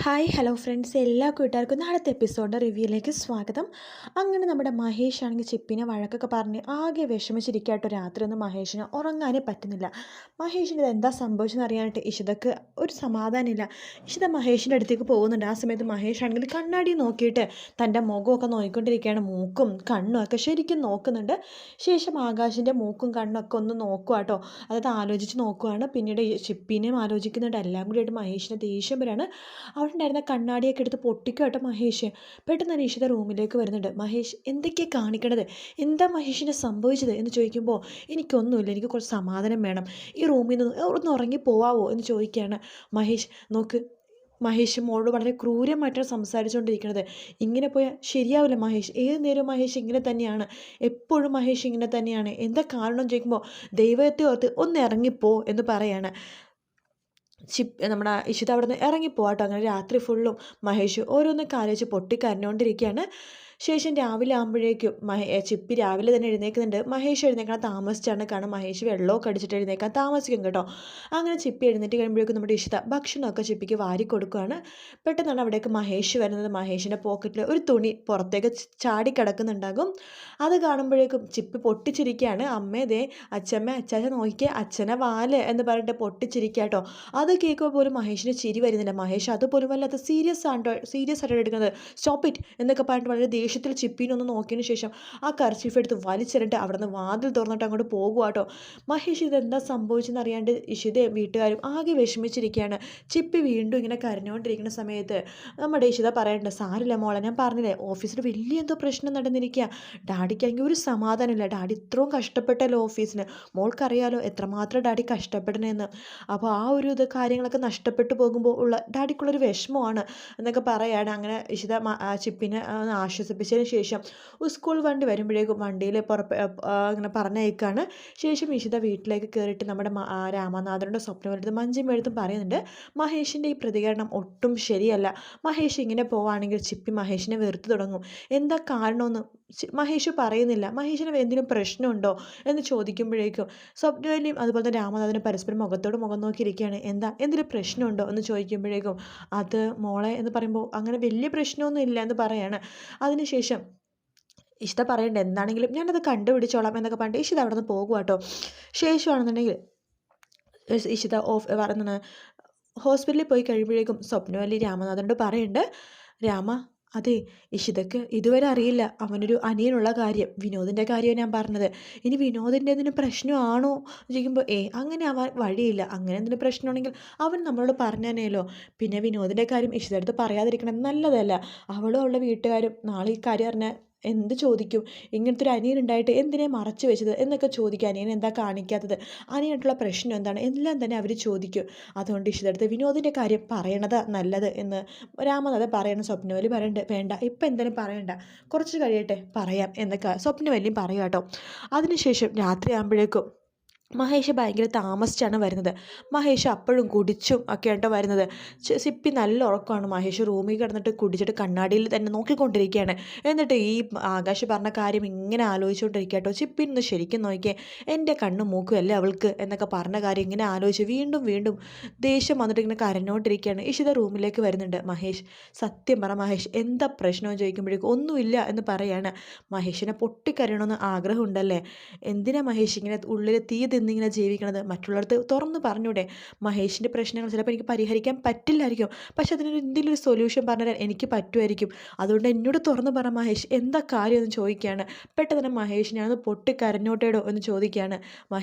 Hi hello friends, എല്ലാ കൂട്ടുകാർക്കും നാളത്തെ എപ്പിസോഡിൻ്റെ റിവ്യൂയിലേക്ക് സ്വാഗതം. അങ്ങനെ നമ്മുടെ മഹേഷ് ആണെങ്കിൽ ചിപ്പിനെ വഴക്കൊക്കെ പറഞ്ഞ് ആകെ വിഷമിച്ചിരിക്കാട്ടോ. രാത്രി ഒന്നും മഹേഷിന് ഉറങ്ങാനേ പറ്റുന്നില്ല. മഹേഷിന് ഇത് എന്താ സംഭവിച്ചെന്ന് അറിയാനായിട്ട് ഇഷിതക്ക് ഒരു സമാധാനമില്ല. ഇഷിത മഹേഷിൻ്റെ അടുത്തേക്ക് പോകുന്നുണ്ട്. ആ സമയത്ത് മഹേഷ് ആണെങ്കിൽ കണ്ണാടി നോക്കിയിട്ട് തൻ്റെ മുഖമൊക്കെ നോക്കിക്കൊണ്ടിരിക്കുകയാണ്. മൂക്കും കണ്ണും ഒക്കെ ശരിക്കും നോക്കുന്നുണ്ട്. ശേഷം ആകാശിൻ്റെ മൂക്കും കണ്ണും ഒക്കെ ഒന്ന് നോക്കുക കേട്ടോ. അതായത് ആലോചിച്ച് നോക്കുകയാണ്. പിന്നീട് ചിപ്പിനെയും ആലോചിക്കുന്നുണ്ട്. എല്ലാം കൂടിയായിട്ട് മഹേഷിന് ദേഷ്യം വരാണ്. അവിടെ ഉണ്ടായിരുന്ന കണ്ണാടിയൊക്കെ എടുത്ത് പൊട്ടിക്കും കേട്ടോ മഹേഷ്. പെട്ടെന്ന് തന്നെ ഇഷിത റൂമിലേക്ക് വരുന്നുണ്ട്. മഹേഷ് എന്തൊക്കെയാണ് കാണിക്കണത്, എന്താ മഹേഷിന് സംഭവിച്ചത് എന്ന് ചോദിക്കുമ്പോൾ എനിക്കൊന്നുമില്ല, എനിക്ക് കുറച്ച് സമാധാനം വേണം, ഈ റൂമിൽ നിന്ന് ഒന്ന് ഉറങ്ങി പോവാവോ എന്ന് ചോദിക്കുകയാണ്. മഹേഷ് നോക്ക്, മഹേഷ് മോളോട് വളരെ ക്രൂരമായിട്ടാണ് സംസാരിച്ചുകൊണ്ടിരിക്കുന്നത്. ഇങ്ങനെ പോയാൽ ശരിയാവില്ല മഹേഷ്, ഏത് നേരവും മഹേഷ് ഇങ്ങനെ തന്നെയാണ്, എപ്പോഴും മഹേഷ് ഇങ്ങനെ തന്നെയാണ്, എന്താ കാരണം ചോദിക്കുമ്പോൾ ദൈവത്തെ ഓർത്ത് ഒന്ന് ഇറങ്ങിപ്പോ എന്ന് പറയാണ്. നമ്മുടെ ഇഷിത അവിടെ നിന്ന് ഇറങ്ങിപ്പോവാട്ടോ. അങ്ങനെ രാത്രി ഫുള്ളും മഹേഷ് ഓരോന്നൊക്കെ ആലോചിച്ച് പൊട്ടിക്കരഞ്ഞുകൊണ്ടിരിക്കുകയാണ്. ശേഷം രാവിലെ ആകുമ്പോഴേക്കും ചിപ്പി രാവിലെ തന്നെ എഴുന്നേൽക്കുന്നുണ്ട്. മഹേഷ് എഴുന്നേക്കാൻ താമസിച്ചാണ്, കാരണം മഹേഷ് വെള്ളമൊക്കെ അടിച്ചിട്ട് എഴുന്നേക്കാൻ താമസിക്കും കേട്ടോ. അങ്ങനെ ചിപ്പി എഴുന്നേറ്റ് കഴിയുമ്പോഴേക്കും നമ്മുടെ ഇഷിത ഭക്ഷണമൊക്കെ ചിപ്പിക്ക് വാരി കൊടുക്കുകയാണ്. പെട്ടെന്നാണ് അവിടേക്ക് മഹേഷ് വരുന്നത്. മഹേഷിൻ്റെ പോക്കറ്റിൽ ഒരു തുണി പുറത്തേക്ക് ചാടി കിടക്കുന്നുണ്ടാകും. അത് കാണുമ്പോഴേക്കും ചിപ്പി പൊട്ടിച്ചിരിക്കുകയാണ്. അമ്മേ ദേ അച്ഛമ്മ അച്ചാച്ച നോക്കിയേ, അച്ഛനെ വാല് എന്ന് പറഞ്ഞിട്ട് പൊട്ടിച്ചിരിക്കുക കേട്ടോ. അത് കേൾക്കുമ്പോൾ പോലും മഹേഷിന് ചിരി വരുന്നില്ല. മഹേഷ് അതുപോലും വല്ലാത്ത സീരിയസ് ആയിട്ട് എടുക്കുന്നത്. സ്റ്റോപ്പ് ഇറ്റ് എന്നൊക്കെ പറഞ്ഞിട്ട് വളരെ ദേഷ്യത്തിൽ ചിപ്പീനൊന്ന് നോക്കിയതിന് ശേഷം ആ കർച്ചീഫ് എടുത്ത് വലിച്ചെറിഞ്ഞിട്ട് അവിടെ നിന്ന് വാതിൽ തുറന്നിട്ട് അങ്ങോട്ട് പോകുക കേട്ടോ. മഹേഷ് ഇതെന്താ സംഭവിച്ചെന്ന് അറിയാണ്ട് ഇഷിതയും വീട്ടുകാരും ആകെ വിഷമിച്ചിരിക്കുകയാണ്. ചിപ്പി വീണ്ടും ഇങ്ങനെ കരഞ്ഞുകൊണ്ടിരിക്കുന്ന സമയത്ത് നമ്മുടെ ഇഷിത പറയണ്ട, സാരില്ല മോളെ, ഞാൻ പറഞ്ഞില്ലേ ഓഫീസിൽ വലിയ എന്തോ പ്രശ്നം നടന്നിരിക്കുക, ഡാഡിക്കാണെങ്കിൽ ഒരു സമാധാനമില്ല, ഡാഡി ഇത്രയും കഷ്ടപ്പെട്ടല്ലോ ഓഫീസിന്, മോൾക്കറിയാലോ എത്രമാത്രം ഡാഡി കഷ്ടപ്പെടണമെന്ന്. അപ്പോൾ ആ ഒരു കാര്യങ്ങളൊക്കെ നഷ്ടപ്പെട്ടു പോകുമ്പോൾ ഉള്ള ഡാഡിക്കുള്ളൊരു വിഷമമാണ് എന്നൊക്കെ പറയുകയാണ്. അങ്ങനെ ഇഷിത ചിപ്പിനെ ആശ്വസിപ്പിച്ചതിന് ശേഷം സ്കൂൾ വണ്ടി വരുമ്പോഴേക്കും വണ്ടിയിൽ ഇങ്ങനെ പറഞ്ഞയക്കാണ്. ശേഷം ഇഷിത വീട്ടിലേക്ക് കയറിയിട്ട് നമ്മുടെ രാമനാഥനോട് സ്വപ്നമെടുത്ത് മഞ്ജുമെടുത്തും പറയുന്നുണ്ട്, മഹേഷിൻ്റെ ഈ പ്രതികരണം ഒട്ടും ശരിയല്ല, മഹേഷ് ഇങ്ങനെ പോവുകയാണെങ്കിൽ ചിപ്പി മഹേഷിനെ വെറുത്തു തുടങ്ങും, എന്താ കാരണമെന്ന് മഹേഷ് പറയുന്നില്ല. മഹേഷിന് എന്തെങ്കിലും പ്രശ്നമുണ്ടോ എന്ന് ചോദിക്കുമ്പോഴേക്കും സ്വപ്നവല്ലിയും അതുപോലെ തന്നെ രാമനാഥനും പരസ്പരം മുഖത്തോട് മുഖം നോക്കിയിരിക്കുകയാണ്. എന്താ, എന്തെങ്കിലും പ്രശ്നമുണ്ടോ എന്ന് ചോദിക്കുമ്പോഴേക്കും അത് മോളെ എന്ന് പറയുമ്പോൾ അങ്ങനെ വലിയ പ്രശ്നമൊന്നും ഇല്ല എന്ന് പറയാണ്. അതിനുശേഷം ഇഷ്ട പറയണ്ട, എന്താണെങ്കിലും ഞാനത് കണ്ടുപിടിച്ചോളാം എന്നൊക്കെ പറഞ്ഞിട്ട് ഇഷിത അവിടെ നിന്ന് പോകുക കേട്ടോ. ശേഷമാണെന്നുണ്ടെങ്കിൽ ഇഷിത പറയുന്നത് ഹോസ്പിറ്റലിൽ പോയി കഴിയുമ്പോഴേക്കും സ്വപ്നവല്ലി രാമനാഥനോട് പറയുന്നുണ്ട്, രാമ അതെ, ഇഷിതക്ക് ഇതുവരെ അറിയില്ല അവനൊരു അനിയനുള്ള കാര്യം, വിനോദിൻ്റെ കാര്യമാണ് ഞാൻ പറഞ്ഞത്. ഇനി വിനോദിൻ്റെ എന്തെങ്കിലും പ്രശ്നമാണോ ചോദിക്കുമ്പോൾ അങ്ങനെ ആവാൻ വഴിയില്ല, അങ്ങനെ എന്തെങ്കിലും പ്രശ്നമാണെങ്കിൽ അവൻ നമ്മളോട് പറഞ്ഞേനേലോ. പിന്നെ വിനോദിൻ്റെ കാര്യം ഇഷിത അടുത്ത് പറയാതിരിക്കണം, നല്ലതല്ല. അവളും അവളുടെ വീട്ടുകാരും നാളെ ഈ കാര്യം അറിഞ്ഞാൽ എന്ത് ചോദിക്കും, ഇങ്ങനത്തെ ഒരു അനിയൻ ഉണ്ടായിട്ട് എന്തിനെ മറച്ചു വെച്ചത് എന്നൊക്കെ ചോദിക്കും, അനിയൻ എന്താ കാണിക്കാത്തത്, അനിയനായിട്ടുള്ള പ്രശ്നം എന്താണ്, എല്ലാം തന്നെ അവർ ചോദിക്കും. അതുകൊണ്ട് ഇഷിതടുത്ത് വിനോദിൻ്റെ കാര്യം പറയണത് നല്ലത് എന്ന് രാമനാഥൻ പറയണം. സ്വപ്നവല്ലി പറയണ്ട്, വേണ്ട ഇപ്പം എന്തായാലും പറയണ്ട, കുറച്ച് കഴിയട്ടെ പറയാം എന്നൊക്കെ സ്വപ്നവല്ലിയും പറയാം കേട്ടോ. അതിനുശേഷം രാത്രി ആകുമ്പോഴേക്കും മഹേഷ് ഭയങ്കര താമസിച്ചാണ് വരുന്നത്. മഹേഷ് അപ്പോഴും കുടിച്ചും ഒക്കെ ആട്ടോ വരുന്നത്. സിപ്പി നല്ല ഉറക്കമാണ്. മഹേഷ് റൂമിൽ കിടന്നിട്ട് കുടിച്ചിട്ട് കണ്ണാടിയിൽ തന്നെ നോക്കിക്കൊണ്ടിരിക്കുകയാണ്. എന്നിട്ട് ഈ ആകാശ് പറഞ്ഞ കാര്യം ഇങ്ങനെ ആലോചിച്ചുകൊണ്ടിരിക്കുക കേട്ടോ. ചിപ്പിന്ന് ശരിക്കും നോക്കിയേ, എൻ്റെ കണ്ണും മൂക്കും അല്ലേ അവൾക്ക് എന്നൊക്കെ പറഞ്ഞ കാര്യം ഇങ്ങനെ ആലോചിച്ച് വീണ്ടും വീണ്ടും ദേഷ്യം വന്നിട്ട് ഇങ്ങനെ കരഞ്ഞുകൊണ്ടിരിക്കുകയാണ്. ഇഷിത റൂമിലേക്ക് വരുന്നുണ്ട്. മഹേഷ് സത്യം പറ മഹേഷ്, എന്താ പ്രശ്നമെന്ന് ചോദിക്കുമ്പോഴേക്കും ഒന്നുമില്ല എന്ന് പറയാണ്. മഹേഷിനെ പൊട്ടിക്കരയണമെന്ന് ആഗ്രഹമുണ്ടല്ലേ, എന്തിനാ മഹേഷ് ഇങ്ങനെ ഉള്ളിൽ തീ തിന്നിങ്ങനെ ജീവിക്കണത്, മറ്റുള്ളവർക്ക് തുറന്ന് പറഞ്ഞൂടെ. മഹേഷിൻ്റെ പ്രശ്നങ്ങൾ ചിലപ്പോൾ എനിക്ക് പരിഹരിക്കാൻ പറ്റില്ലായിരിക്കും, പക്ഷെ അതിനൊരു എന്തെങ്കിലും ഒരു സൊല്യൂഷൻ പറഞ്ഞാൽ എനിക്ക് പറ്റുമായിരിക്കും. അതുകൊണ്ട് എന്നോട് തുറന്ന് പറ മഹേഷ്, എന്താ കാര്യം എന്ന് ചോദിക്കുകയാണ്. പെട്ടെന്ന് തന്നെ മഹേഷ് ഞാനത് പൊട്ടിക്കരഞ്ഞോട്ടേടോ എന്ന് ചോദിക്കുകയാണ്.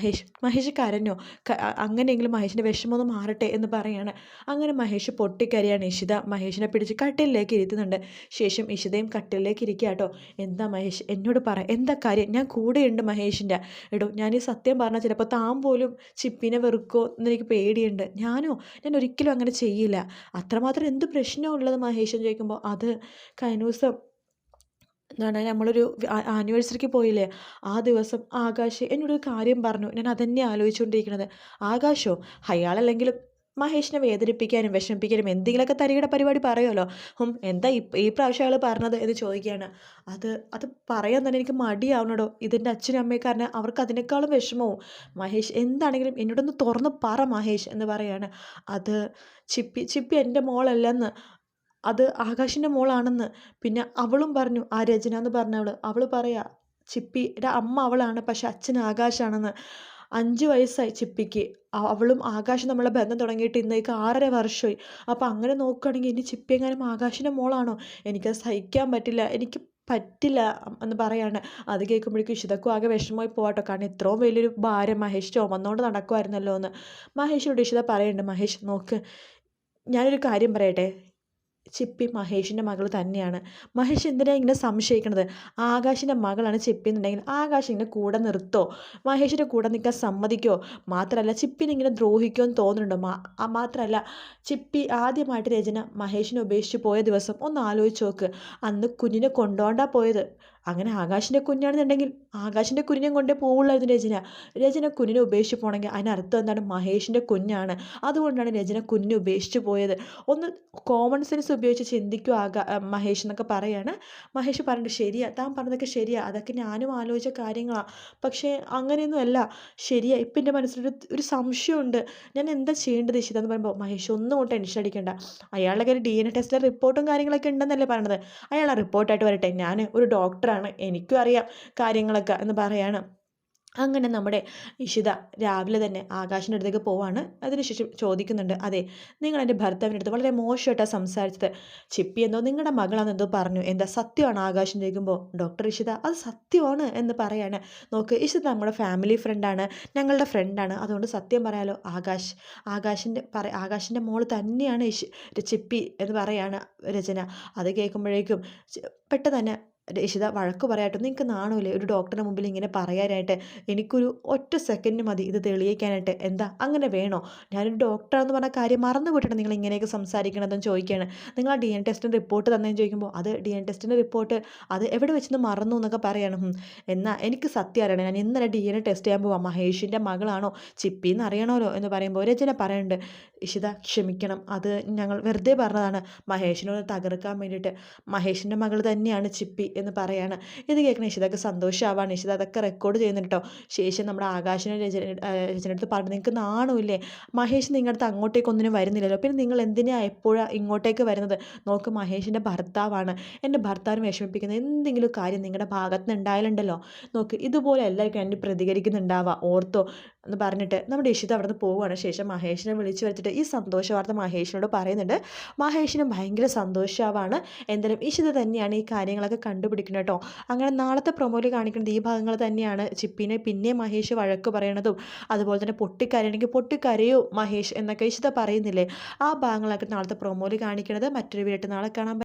മഹേഷ് കരഞ്ഞോ, അങ്ങനെയെങ്കിലും മഹേഷിൻ്റെ വിഷമമൊന്നും മാറട്ടെ എന്ന് പറയാണ്. അങ്ങനെ മഹേഷ് പൊട്ടിക്കരയാണ്. ഇഷിത മഹേഷിനെ പിടിച്ച് കട്ടിലേക്ക് ഇരുത്തുന്നുണ്ട്. ശേഷം ഇഷിതയും കട്ടിലേക്ക് ഇരിക്കുക കേട്ടോ. എന്താ മഹേഷ്, എന്നോട് പറ, എന്താ കാര്യം, ഞാൻ കൂടെയുണ്ട് മഹേഷിൻ്റെ. എടോ ഞാൻ ഈ സത്യം പറഞ്ഞാൽ ചിലപ്പോൾ താൻ പോലും ചിപ്പിനെ വെറുക്കോ എന്നെനിക്ക് പേടിയുണ്ട്. ഞാൻ ഒരിക്കലും അങ്ങനെ ചെയ്യില്ല. അത്രമാത്രം എന്ത് പ്രശ്നമുള്ളത് മഹേഷ് എന്ന് ചോദിക്കുമ്പോൾ അത് കഴിഞ്ഞ ദിവസം എന്താണ് നമ്മളൊരു ആനിവേഴ്സറിക്ക് പോയില്ലേ, ആ ദിവസം ആകാശ് എന്നോടൊരു കാര്യം പറഞ്ഞു, ഞാൻ അതന്നെ ആലോചിച്ചുകൊണ്ടിരിക്കുന്നത്. ആകാശോ, അയാളല്ലെങ്കിലും മഹേഷിനെ വേദനിപ്പിക്കാനും വിഷമിപ്പിക്കാനും എന്തെങ്കിലുമൊക്കെ തരികിട പരിപാടി പറയുമല്ലോ. എന്താ ഈ പ്രാവശ്യം അയാൾ പറഞ്ഞത് എന്ന് ചോദിക്കുകയാണ്. അത് പറയാൻ തന്നെ എനിക്ക് മടിയാവണടോ, ഇതിൻ്റെ അച്ഛനും അമ്മയൊക്കെ പറഞ്ഞാൽ അവർക്ക് അതിനേക്കാളും വിഷമവും. മഹേഷ് എന്താണെങ്കിലും എന്നോടൊന്ന് തുറന്ന് പറ മഹേഷ് എന്ന് പറയാണ്. അത് ചിപ്പി എൻ്റെ മോളല്ലെന്ന് അത് ആകാശിൻ്റെ മോളാണെന്ന്. പിന്നെ അവളും പറഞ്ഞു, ആ രചന എന്ന് പറഞ്ഞവൾ, അവൾ പറയാ ചിപ്പിയുടെ അമ്മ അവളാണ്, പക്ഷെ അച്ഛൻ ആകാശാണെന്ന്. 5 വയസ്സായി ചിപ്പിക്ക്. അവളും ആകാശും തമ്മിലുള്ള ബന്ധം തുടങ്ങിയിട്ട് ഇന്നേക്ക് 6.5 വർഷമായി. അപ്പോൾ അങ്ങനെ നോക്കുകയാണെങ്കിൽ ഇനി ചിപ്പി എങ്ങാനും ആകാശിൻ്റെ മോളാണോ? എനിക്കത് സഹിക്കാൻ പറ്റില്ല. എനിക്ക് പറ്റില്ല എന്ന് പറയാണ്. അത് കേൾക്കുമ്പോഴേക്കും ഇഷിതക്കും ആകെ വിഷമമായി പോവാട്ടോ. കാരണം ഇത്രയും വലിയൊരു ഭാരം മഹേഷ് ചുമന്നുകൊണ്ട് നടക്കുമായിരുന്നല്ലോ എന്ന്. മഹേഷിനോട് ഇഷിത പറയുന്നുണ്ട്, മഹേഷ് നോക്ക്, ഞാനൊരു കാര്യം പറയട്ടെ, ചിപ്പി മഹേഷിൻ്റെ മകൾ തന്നെയാണ്. മഹേഷ് എന്തിനാ ഇങ്ങനെ സംശയിക്കണത്? ആകാശിൻ്റെ മകളാണ് ചിപ്പി എന്നുണ്ടെങ്കിൽ ആകാശ് ഇങ്ങനെ കൂടെ നിർത്തോ? മഹേഷിൻ്റെ കൂടെ നിൽക്കാൻ സമ്മതിക്കോ? മാത്രമല്ല ചിപ്പിനെ ഇങ്ങനെ ദ്രോഹിക്കുമോ എന്ന് തോന്നുന്നുണ്ടോ? മാത്രമല്ല, ചിപ്പി ആദ്യമായിട്ട് രചന മഹേഷിനെ ഉപേക്ഷിച്ച് പോയ ദിവസം ഒന്ന് ആലോചിച്ച് നോക്ക്. അന്ന് കുഞ്ഞിനെ കൊണ്ടുപോണ്ടാ പോയത്. അങ്ങനെ ആകാശിൻ്റെ കുഞ്ഞാണെന്നുണ്ടെങ്കിൽ ആകാശിൻ്റെ കുഞ്ഞിനെ കൊണ്ടേ പോവുള്ളായിരുന്നു രചന. രചന കുഞ്ഞിനെ ഉപേക്ഷിച്ച് പോകണമെങ്കിൽ അതിനർത്ഥം എന്താണ്? മഹേഷിൻ്റെ കുഞ്ഞാണ്. അതുകൊണ്ടാണ് രചന കുഞ്ഞിനെ ഉപേക്ഷിച്ച് പോയത്. ഒന്ന് കോമൺ സെൻസ് ഉപയോഗിച്ച് ചിന്തിക്കുക മഹേഷ് എന്നൊക്കെ പറയാണ്. മഹേഷ് പറഞ്ഞിട്ട്, ശരിയാ, താൻ പറഞ്ഞതൊക്കെ ശരിയാ, അതൊക്കെ ഞാനും ആലോചിച്ച കാര്യങ്ങളാണ്. പക്ഷേ അങ്ങനെയൊന്നും അല്ല. ശരിയാ, ഇപ്പം എൻ്റെ മനസ്സിലൊരു സംശയമുണ്ട്. ഞാൻ എന്താ ചെയ്യേണ്ടത് ഇഷിത എന്ന് പറയുമ്പോൾ, മഹേഷ് ഒന്നും ടെൻഷൻ അടിക്കണ്ട. അയാളുടെ കയ്യിൽ DNA ടെസ്റ്റിലെ റിപ്പോർട്ടും കാര്യങ്ങളൊക്കെ ഉണ്ടെന്നല്ലേ പറയണത്. അയാൾ ആ റിപ്പോർട്ടായിട്ട് വരട്ടെ. ഞാൻ ഒരു ഡോക്ടറാണ്, എനിക്കും അറിയാം കാര്യങ്ങളൊക്കെ എന്ന് പറയാണ്. അങ്ങനെ നമ്മുടെ ഇഷിത രാവിലെ തന്നെ ആകാശിൻ്റെ അടുത്തേക്ക് പോവാണ്. അതിനുശേഷം ചോദിക്കുന്നുണ്ട്, അതെ, നിങ്ങൾ എൻ്റെ ഭർത്താവിൻ്റെ അടുത്ത് വളരെ മോശമായിട്ടാണ് സംസാരിച്ചത്. ചിപ്പി എന്തോ നിങ്ങളുടെ മകളാണെന്നെന്തോ പറഞ്ഞു, എന്താ സത്യമാണ്? ആകാശം ചോദിക്കുമ്പോൾ ഡോക്ടർ ഇഷിത അത് സത്യമാണ് എന്ന് പറയാണ്. നോക്ക്, ഇഷിത നമ്മുടെ ഫാമിലി ഫ്രണ്ടാണ്, ഞങ്ങളുടെ ഫ്രണ്ടാണ്, അതുകൊണ്ട് സത്യം പറയാലോ. ആകാശിൻ്റെ മോള് തന്നെയാണ് ചിപ്പി എന്ന് പറയാണ് രചന. അത് കേൾക്കുമ്പോഴേക്കും പെട്ടെന്ന് തന്നെ ഇഷിത വഴക്ക് പറയാട്ടോ, നിങ്ങൾക്ക് നാണമില്ലേ ഒരു ഡോക്ടറുടെ മുമ്പിൽ ഇങ്ങനെ പറയാനായിട്ട്? എനിക്കൊരു ഒറ്റ സെക്കൻഡ് മതി ഇത് തെളിയിക്കാനായിട്ട്. എന്താ അങ്ങനെ വേണോ? ഞാനൊരു ഡോക്ടറാണെന്ന് പറഞ്ഞ കാര്യം മറന്നു പോയിട്ടാണ് നിങ്ങൾ ഇങ്ങനെയൊക്കെ സംസാരിക്കണതെന്ന് ചോദിക്കുകയാണ്. നിങ്ങൾ ആ DNA ടെസ്റ്റിൻ്റെ റിപ്പോർട്ട് തന്നതെന്ന് ചോദിക്കുമ്പോൾ, അത് DNA ടെസ്റ്റിൻ്റെ റിപ്പോർട്ട് അത് എവിടെ വെച്ചെന്ന് മറന്നു എന്നൊക്കെ പറയണം. എന്നാൽ എനിക്ക് സത്യം അറിയണം, ഞാൻ ഇന്നലെ DNA ടെസ്റ്റ് ചെയ്യാൻ പോവാം, മഹേഷിൻ്റെ മകളാണോ ചിപ്പി എന്ന് അറിയണമല്ലോ എന്ന് പറയുമ്പോൾ രചന പറയുന്നുണ്ട്, ഇഷിത ക്ഷമിക്കണം, അത് ഞങ്ങൾ വെറുതെ പറഞ്ഞതാണ് മഹേഷിനോട് തകർക്കാൻ വേണ്ടിയിട്ട്. മഹേഷിൻ്റെ മകൾ തന്നെയാണ് ചിപ്പി എന്ന് പറയാണ്. ഇത് കേൾക്കുന്ന ഇഷിതക്ക് സന്തോഷമാവാണ്. ഇഷിത അതൊക്കെ റെക്കോർഡ് ചെയ്യുന്നുണ്ട് കേട്ടോ. ശേഷം നമ്മുടെ ആകാശിനെ രചനടുത്ത് പറഞ്ഞു, നിങ്ങൾക്ക് നാണമില്ലേ? മഹേഷ് നിങ്ങളുടെ അടുത്ത് അങ്ങോട്ടേക്ക് ഒന്നിനും വരുന്നില്ലല്ലോ, പിന്നെ നിങ്ങൾ എന്തിനാ എപ്പോഴാണ് ഇങ്ങോട്ടേക്ക് വരുന്നത്? നോക്ക്, മഹേഷിൻ്റെ ഭർത്താവാണ്. എൻ്റെ ഭർത്താവിനെ വിഷമിപ്പിക്കുന്ന എന്തെങ്കിലും കാര്യം നിങ്ങളുടെ ഭാഗത്ത് നിന്ന് ഉണ്ടായാലുണ്ടല്ലോ, നോക്ക്, ഇതുപോലെ എല്ലാവർക്കും എന്നെ പ്രതികരിക്കുന്നുണ്ടാവുക, ഓർത്തോ എന്ന് പറഞ്ഞിട്ട് നമ്മുടെ ഇഷിത അവിടെ നിന്ന് പോവുകയാണ്. ശേഷം മഹേഷിനെ വിളിച്ചു വരുത്തിയിട്ട് ഈ സന്തോഷ വാർത്ത മഹേഷിനോട് പറയുന്നുണ്ട്. മഹേഷിനും ഭയങ്കര സന്തോഷമാവാണ്. എന്തായാലും ഇഷിത തന്നെയാണ് ഈ കാര്യങ്ങളൊക്കെ കണ്ടുപിടിക്കുന്നത് കേട്ടോ. അങ്ങനെ നാളത്തെ പ്രൊമോയിൽ കാണിക്കുന്നത് ഈ ഭാഗങ്ങൾ തന്നെയാണ്. ചിപ്പിനെ പിന്നെ മഹേഷ് വഴക്ക് പറയണതും അതുപോലെ തന്നെ പൊട്ടിക്കരയണമെങ്കിൽ പൊട്ടിക്കരയോ മഹേഷ് എന്നൊക്കെ ഇഷിത പറയുന്നില്ലേ, ആ ഭാഗങ്ങളൊക്കെ നാളത്തെ പ്രൊമോയിൽ കാണിക്കുന്നത്. മറ്റൊരു വീട്ടിൽ നാളെ കാണാൻ.